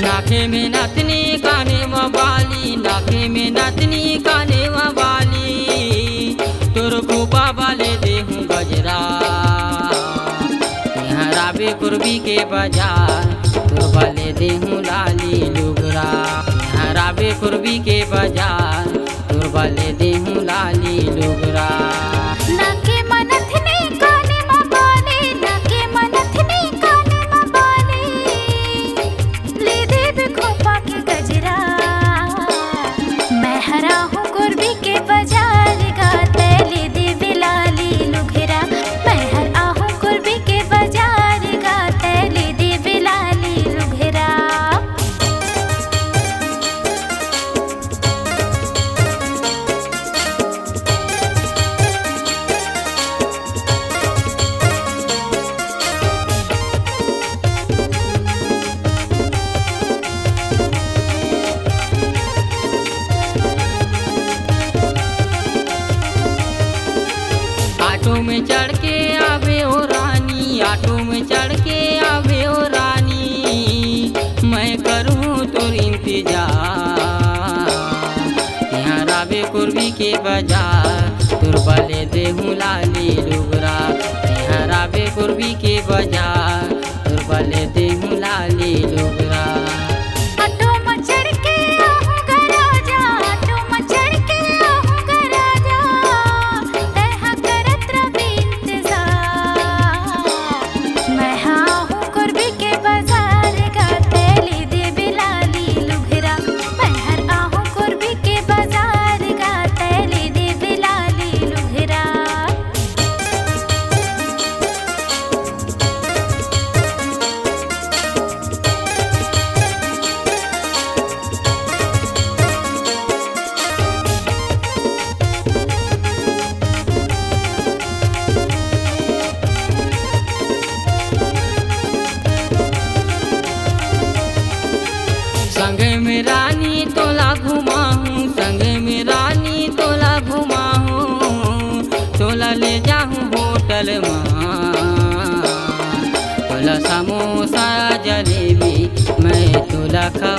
नाके में नथनी काने में बाली, नाके में नथनी काने में बाली, तोर खूबा वाले देहूँ गजरा। यहाँ राबे कुर्बी के बाजार, तोर वाले देहूँ लाली लुगरा। यहाँ राबे कुर्बी के बाजार, तोर वाले देहूँ लाली लुगरा। नाके मनथनी काने में बाली, नाके मनथनी काने में बाली, ले दे खोपा के गजरा। मैं हरा हूँ कुर्बी के बाजार गाते, ले दे लाली लुघरा। मैं हरा हूँ कुर्बी के बाजार गाते, ले दे लाली लुघरा। ऑटो में चढ़ के आवे ओ रानी, ऑटो में चढ़ के आवे ओ रानी, मैं करूँ तोर इंतजार। यहाँ राबे कुर्बी के बाजार, तोर वाले देहूँ लाली लुगरा। यहाँ राबे कुर्बी के बाजार, तोर वाले देहूँ लाली लुगरा। ऑटो में चढ़ के आहूँ गराजा, ऑटो में चढ़ के आहूँ गराजा, तैहा करत रबी इंतजार। मैं हाँ हूँ कुर्बी के बाजार गाते, ले दे लाली लुघरा। मैं हर आहूँ कुर्बी के बाजार गाते, ले दे लाली लुघरा। संगे में रानी तोला घुमाऊँ, संगे में रानी तोला घुमाऊँ, तोला ले जाऊँ होटल में। तोला समोसा जलेबी मैं तोला खा